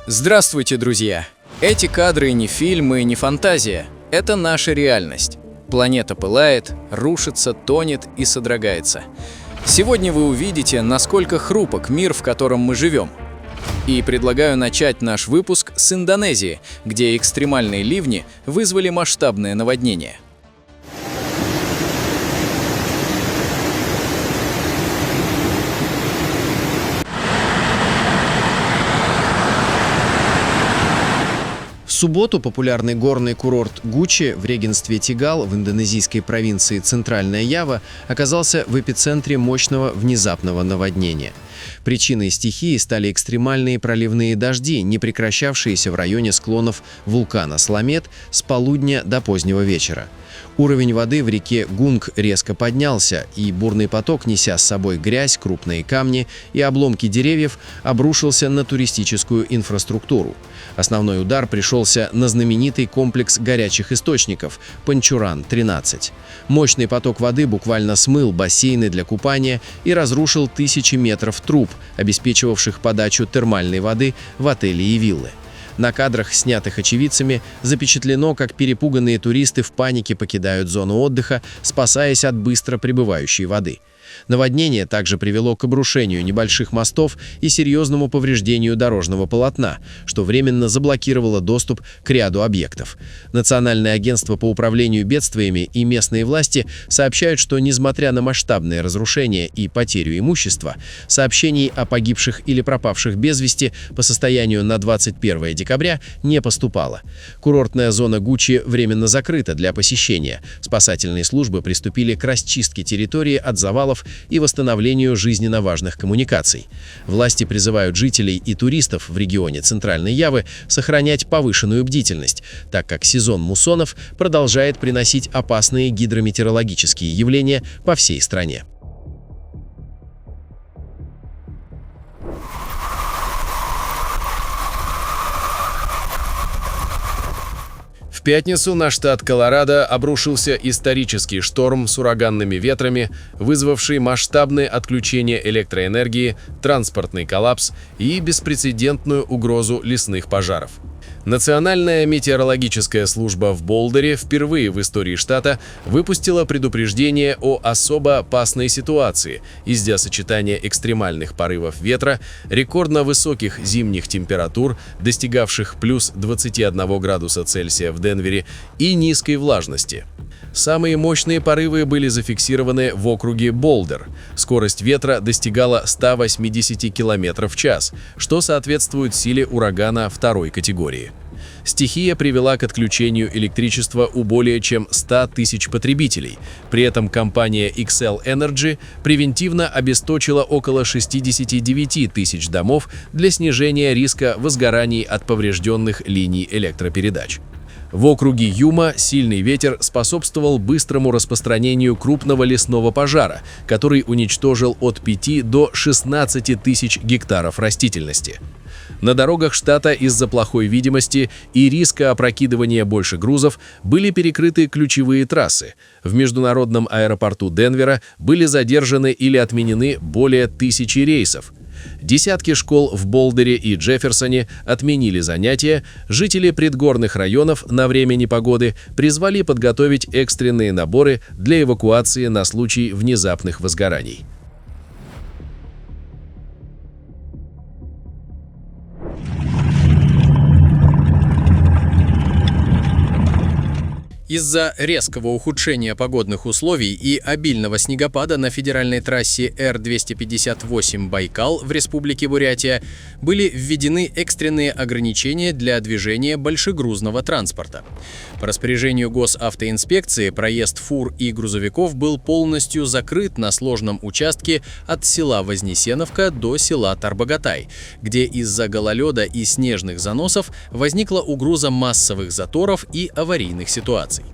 Здравствуйте, друзья! Эти кадры не фильмы, не фантазия. Это наша реальность. Планета пылает, рушится, тонет и содрогается. Сегодня вы увидите, насколько хрупок мир, в котором мы живем. И предлагаю начать наш выпуск с Индонезии, где экстремальные ливни вызвали масштабное наводнение. В субботу популярный горный курорт Гучи в регенстве Тегал в индонезийской провинции Центральная Ява оказался в эпицентре мощного внезапного наводнения. Причиной стихии стали экстремальные проливные дожди, не прекращавшиеся в районе склонов вулкана Сламет с полудня до позднего вечера. Уровень воды в реке Гунг резко поднялся, и бурный поток, неся с собой грязь, крупные камни и обломки деревьев, обрушился на туристическую инфраструктуру. Основной удар пришелся на знаменитый комплекс горячих источников Панчуран-13. Мощный поток воды буквально смыл бассейны для купания и разрушил тысячи метров труб, обеспечивавших подачу термальной воды в отели и виллы. На кадрах, снятых очевидцами, запечатлено, как перепуганные туристы в панике покидают зону отдыха, спасаясь от быстро прибывающей воды. Наводнение также привело к обрушению небольших мостов и серьезному повреждению дорожного полотна, что временно заблокировало доступ к ряду объектов. Национальное агентство по управлению бедствиями и местные власти сообщают, что, несмотря на масштабные разрушения и потерю имущества, сообщений о погибших или пропавших без вести по состоянию на 21 декабря не поступало. Курортная зона Гучи временно закрыта для посещения. Спасательные службы приступили к расчистке территории от завалов и восстановлению жизненно важных коммуникаций. Власти призывают жителей и туристов в регионе Центральной Явы сохранять повышенную бдительность, так как сезон муссонов продолжает приносить опасные гидрометеорологические явления по всей стране. В пятницу на штат Колорадо обрушился исторический шторм с ураганными ветрами, вызвавший масштабные отключения электроэнергии, транспортный коллапс и беспрецедентную угрозу лесных пожаров. Национальная метеорологическая служба в Болдере впервые в истории штата выпустила предупреждение о особо опасной ситуации из-за сочетания экстремальных порывов ветра, рекордно высоких зимних температур, достигавших плюс 21 градуса Цельсия в Денвере, и низкой влажности. Самые мощные порывы были зафиксированы в округе Болдер. Скорость ветра достигала 180 км в час, что соответствует силе урагана второй категории. Стихия привела к отключению электричества у более чем 100 тысяч потребителей. При этом компания Xcel Energy превентивно обесточила около 69 тысяч домов для снижения риска возгораний от поврежденных линий электропередач. В округе Юма сильный ветер способствовал быстрому распространению крупного лесного пожара, который уничтожил от 5 до 16 тысяч гектаров растительности. На дорогах штата из-за плохой видимости и риска опрокидывания больше грузов были перекрыты ключевые трассы. В международном аэропорту Денвера были задержаны или отменены более 1000 рейсов. Десятки школ в Болдере и Джефферсоне отменили занятия, жители предгорных районов на время непогоды призвали подготовить экстренные наборы для эвакуации на случай внезапных возгораний. Из-за резкого ухудшения погодных условий и обильного снегопада на федеральной трассе Р-258 Байкал в Республике Бурятия были введены экстренные ограничения для движения большегрузного транспорта. По распоряжению госавтоинспекции проезд фур и грузовиков был полностью закрыт на сложном участке от села Вознесеновка до села Тарбагатай, где из-за гололеда и снежных заносов возникла угроза массовых заторов и аварийных ситуаций.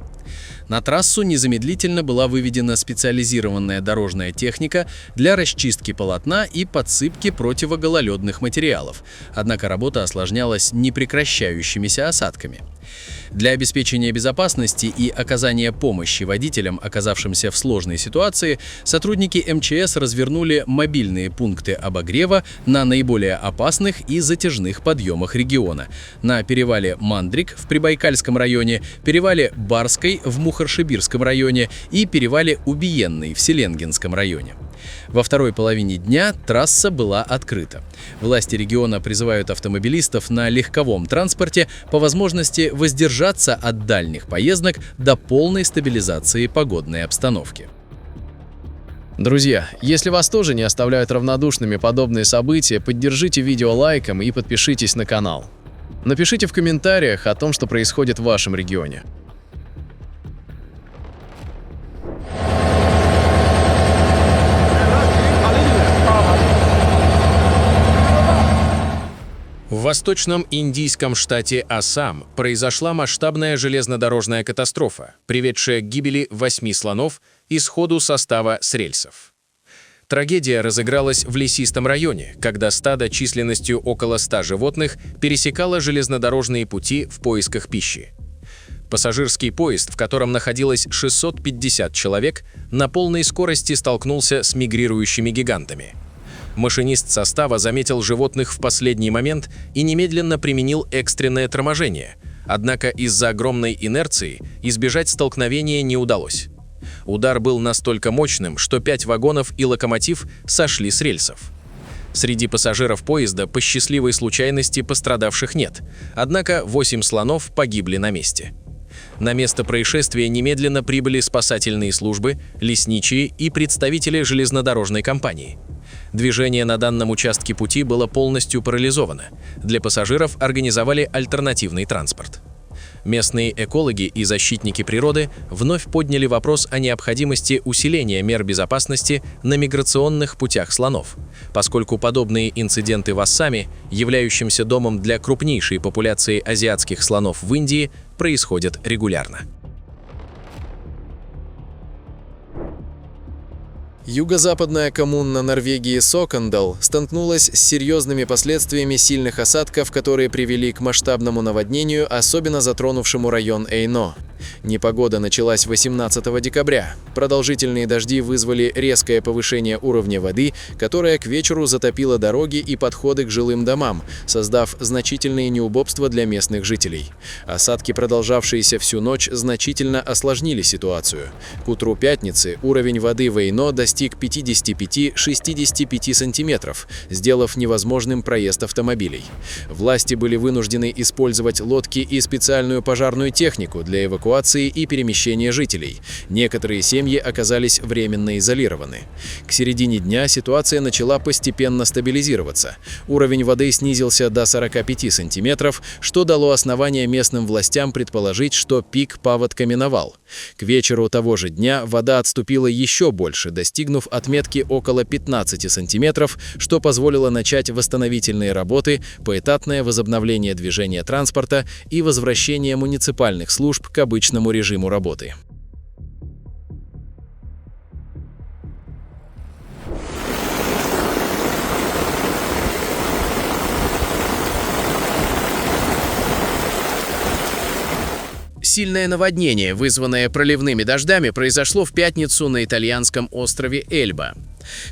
На трассу незамедлительно была выведена специализированная дорожная техника для расчистки полотна и подсыпки противогололедных материалов, однако работа осложнялась непрекращающимися осадками. Для обеспечения безопасности и оказания помощи водителям, оказавшимся в сложной ситуации, сотрудники МЧС развернули мобильные пункты обогрева на наиболее опасных и затяжных подъемах региона: на перевале Мандрик в Прибайкальском районе, перевале Барской в Мухоршибирском районе и перевале Убиенный в Селенгинском районе. Во второй половине дня трасса была открыта. Власти региона призывают автомобилистов на легковом транспорте по возможности воздержаться от дальних поездок до полной стабилизации погодной обстановки. Друзья, если вас тоже не оставляют равнодушными подобные события, поддержите видео лайком и подпишитесь на канал. Напишите в комментариях о том, что происходит в вашем регионе. В восточном индийском штате Ассам произошла масштабная железнодорожная катастрофа, приведшая к гибели 8 слонов и сходу состава с рельсов. Трагедия разыгралась в лесистом районе, когда стадо численностью около 100 животных пересекало железнодорожные пути в поисках пищи. Пассажирский поезд, в котором находилось 650 человек, на полной скорости столкнулся с мигрирующими гигантами. Машинист состава заметил животных в последний момент и немедленно применил экстренное торможение, однако из-за огромной инерции избежать столкновения не удалось. Удар был настолько мощным, что 5 вагонов и локомотив сошли с рельсов. Среди пассажиров поезда по счастливой случайности пострадавших нет, однако 8 слонов погибли на месте. На место происшествия немедленно прибыли спасательные службы, лесничие и представители железнодорожной компании. Движение на данном участке пути было полностью парализовано. Для пассажиров организовали альтернативный транспорт. Местные экологи и защитники природы вновь подняли вопрос о необходимости усиления мер безопасности на миграционных путях слонов, поскольку подобные инциденты в Ассаме, являющемся домом для крупнейшей популяции азиатских слонов в Индии, происходят регулярно. Юго-западная коммуна Норвегии Сокандал столкнулась с серьезными последствиями сильных осадков, которые привели к масштабному наводнению, особенно затронувшему район Эйно. Непогода началась 18 декабря. Продолжительные дожди вызвали резкое повышение уровня воды, которое к вечеру затопило дороги и подходы к жилым домам, создав значительные неудобства для местных жителей. Осадки, продолжавшиеся всю ночь, значительно осложнили ситуацию. К утру пятницы уровень воды в Эйно достиг 55-65 сантиметров, сделав невозможным проезд автомобилей. Власти были вынуждены использовать лодки и специальную пожарную технику для эвакуации и перемещения жителей. Некоторые семьи оказались временно изолированы. К середине дня ситуация начала постепенно стабилизироваться. Уровень воды снизился до 45 сантиметров, что дало основание местным властям предположить, что пик паводка миновал. К вечеру того же дня вода отступила еще больше, достигнув отметки около 15 сантиметров, что позволило начать восстановительные работы, поэтапное возобновление движения транспорта и возвращение муниципальных служб к обычному режиму работы. Сильное наводнение, вызванное проливными дождями, произошло в пятницу на итальянском острове Эльба.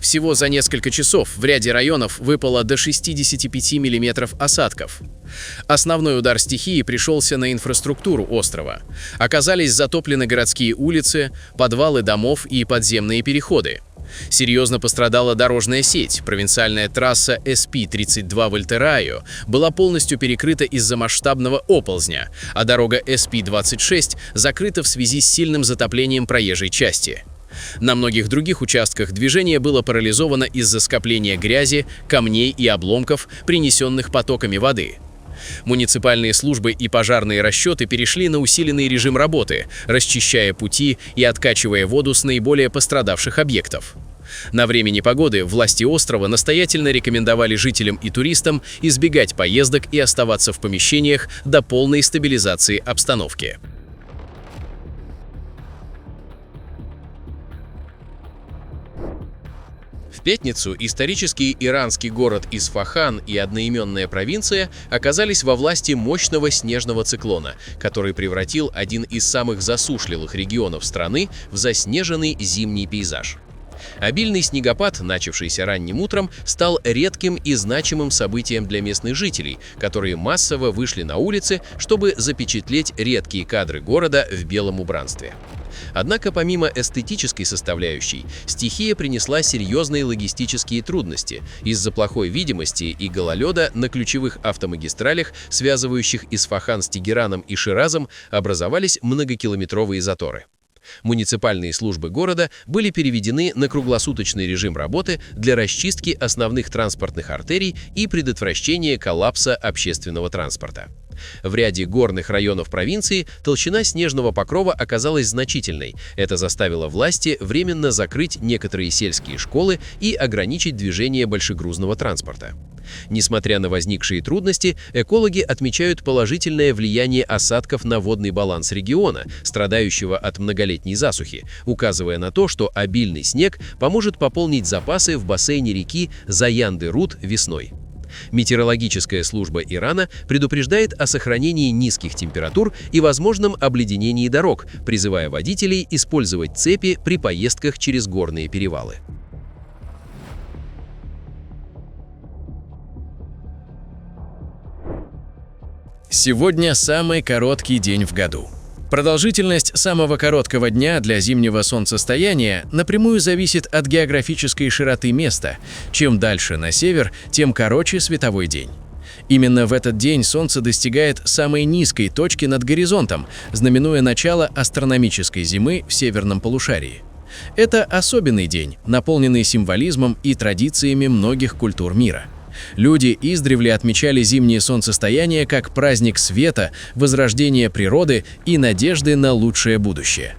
Всего за несколько часов в ряде районов выпало до 65 мм осадков. Основной удар стихии пришелся на инфраструктуру острова. Оказались затоплены городские улицы, подвалы домов и подземные переходы. Серьезно пострадала дорожная сеть. Провинциальная трасса SP-32 в Альтерайо была полностью перекрыта из-за масштабного оползня, а дорога SP-26 закрыта в связи с сильным затоплением проезжей части. На многих других участках движение было парализовано из-за скопления грязи, камней и обломков, принесенных потоками воды. Муниципальные службы и пожарные расчеты перешли на усиленный режим работы, расчищая пути и откачивая воду с наиболее пострадавших объектов. На время непогоды власти острова настоятельно рекомендовали жителям и туристам избегать поездок и оставаться в помещениях до полной стабилизации обстановки. В пятницу исторический иранский город Исфахан и одноименная провинция оказались во власти мощного снежного циклона, который превратил один из самых засушливых регионов страны в заснеженный зимний пейзаж. Обильный снегопад, начавшийся ранним утром, стал редким и значимым событием для местных жителей, которые массово вышли на улицы, чтобы запечатлеть редкие кадры города в белом убранстве. Однако помимо эстетической составляющей, стихия принесла серьезные логистические трудности из-за плохой видимости и гололеда на ключевых автомагистралях, связывающих Исфахан с Тегераном и Ширазом, образовались многокилометровые заторы. Муниципальные службы города были переведены на круглосуточный режим работы для расчистки основных транспортных артерий и предотвращения коллапса общественного транспорта. В ряде горных районов провинции толщина снежного покрова оказалась значительной. Это заставило власти временно закрыть некоторые сельские школы и ограничить движение большегрузного транспорта. Несмотря на возникшие трудности, экологи отмечают положительное влияние осадков на водный баланс региона, страдающего от многолетней засухи, указывая на то, что обильный снег поможет пополнить запасы в бассейне реки Заянды-Рут весной. Метеорологическая служба Ирана предупреждает о сохранении низких температур и возможном обледенении дорог, призывая водителей использовать цепи при поездках через горные перевалы. Сегодня самый короткий день в году. Продолжительность самого короткого дня для зимнего солнцестояния напрямую зависит от географической широты места. Чем дальше на север, тем короче световой день. Именно в этот день Солнце достигает самой низкой точки над горизонтом, знаменуя начало астрономической зимы в северном полушарии. Это особенный день, наполненный символизмом и традициями многих культур мира. Люди издревле отмечали зимнее солнцестояние как праздник света, возрождения природы и надежды на лучшее будущее.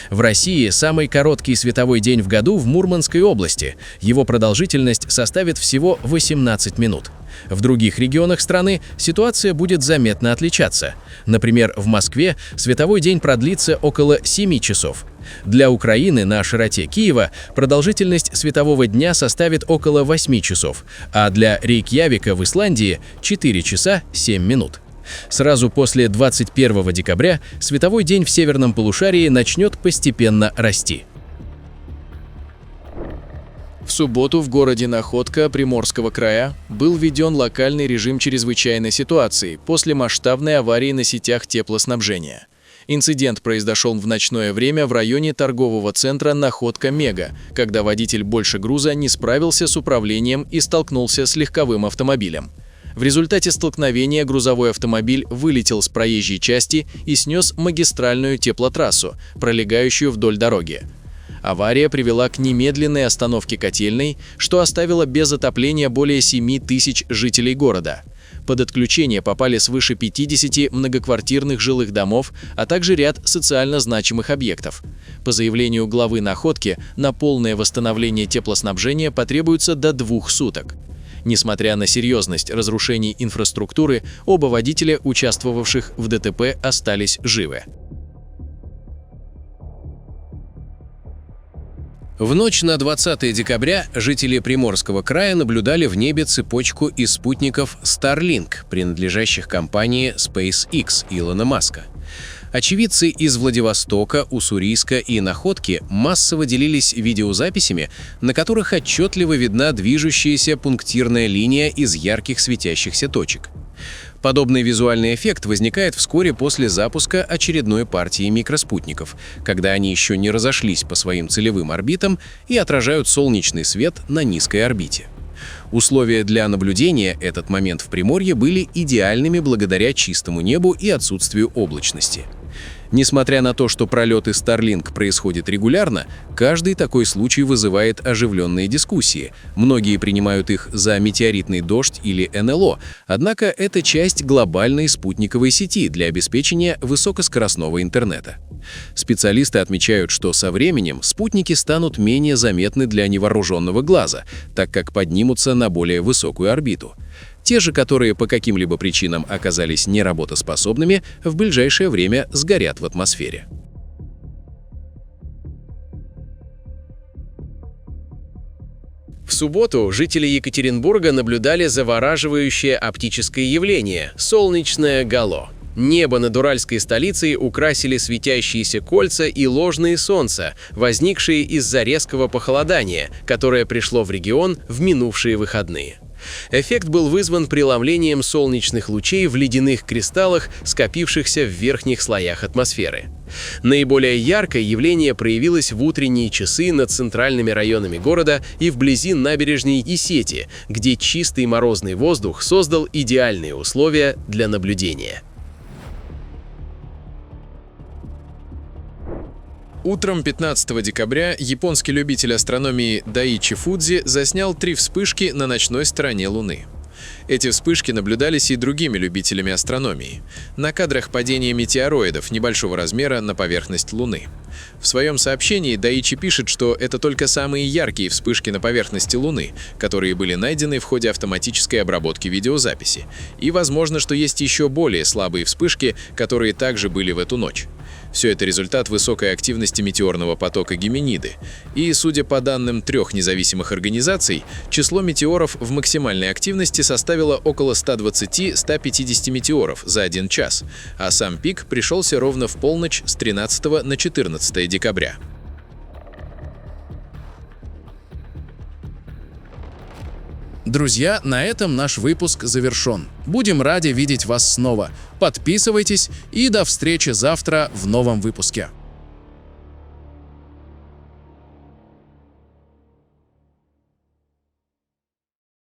В России самый короткий световой день в году в Мурманской области. Его продолжительность составит всего 18 минут. В других регионах страны ситуация будет заметно отличаться. Например, в Москве световой день продлится около 7 часов. Для Украины на широте Киева продолжительность светового дня составит около 8 часов, а для Рейкьявика в Исландии – 4 часа 7 минут. Сразу после 21 декабря световой день в северном полушарии начнет постепенно расти. В субботу в городе Находка Приморского края был введен локальный режим чрезвычайной ситуации после масштабной аварии на сетях теплоснабжения. Инцидент произошел в ночное время в районе торгового центра «Находка-Мега», когда водитель больше груза не справился с управлением и столкнулся с легковым автомобилем. В результате столкновения грузовой автомобиль вылетел с проезжей части и снес магистральную теплотрассу, пролегающую вдоль дороги. Авария привела к немедленной остановке котельной, что оставило без отопления более 7 тысяч жителей города. Под отключение попали свыше 50 многоквартирных жилых домов, а также ряд социально значимых объектов. По заявлению главы Находки, на полное восстановление теплоснабжения потребуется до 2 суток. Несмотря на серьезность разрушений инфраструктуры, оба водителя, участвовавших в ДТП, остались живы. В ночь на 20 декабря жители Приморского края наблюдали в небе цепочку из спутников Starlink, принадлежащих компании SpaceX Илона Маска. Очевидцы из Владивостока, Уссурийска и Находки массово делились видеозаписями, на которых отчетливо видна движущаяся пунктирная линия из ярких светящихся точек. Подобный визуальный эффект возникает вскоре после запуска очередной партии микроспутников, когда они еще не разошлись по своим целевым орбитам и отражают солнечный свет на низкой орбите. Условия для наблюдения этот момент в Приморье были идеальными благодаря чистому небу и отсутствию облачности. Несмотря на то, что пролеты Starlink происходят регулярно, каждый такой случай вызывает оживленные дискуссии. Многие принимают их за метеоритный дождь или НЛО, однако это часть глобальной спутниковой сети для обеспечения высокоскоростного интернета. Специалисты отмечают, что со временем спутники станут менее заметны для невооруженного глаза, так как поднимутся на более высокую орбиту. Те же, которые по каким-либо причинам оказались неработоспособными, в ближайшее время сгорят в атмосфере. В субботу жители Екатеринбурга наблюдали завораживающее оптическое явление – солнечное гало. Небо над уральской столицей украсили светящиеся кольца и ложные солнца, возникшие из-за резкого похолодания, которое пришло в регион в минувшие выходные. Эффект был вызван преломлением солнечных лучей в ледяных кристаллах, скопившихся в верхних слоях атмосферы. Наиболее яркое явление проявилось в утренние часы над центральными районами города и вблизи набережной Исети, где чистый морозный воздух создал идеальные условия для наблюдения. Утром 15 декабря японский любитель астрономии Даичи Фудзи заснял 3 вспышки на ночной стороне Луны. Эти вспышки наблюдались и другими любителями астрономии. На кадрах падения метеороидов небольшого размера на поверхность Луны. В своем сообщении Даичи пишет, что это только самые яркие вспышки на поверхности Луны, которые были найдены в ходе автоматической обработки видеозаписи. И возможно, что есть еще более слабые вспышки, которые также были в эту ночь. Все это результат высокой активности метеорного потока Геминиды. И, судя по данным 3 независимых организаций, число метеоров в максимальной активности составило около 120-150 метеоров за 1 час, а сам пик пришелся ровно в полночь с 13 на 14 декабря. Друзья, на этом наш выпуск завершен. Будем рады видеть вас снова. Подписывайтесь и до встречи завтра в новом выпуске.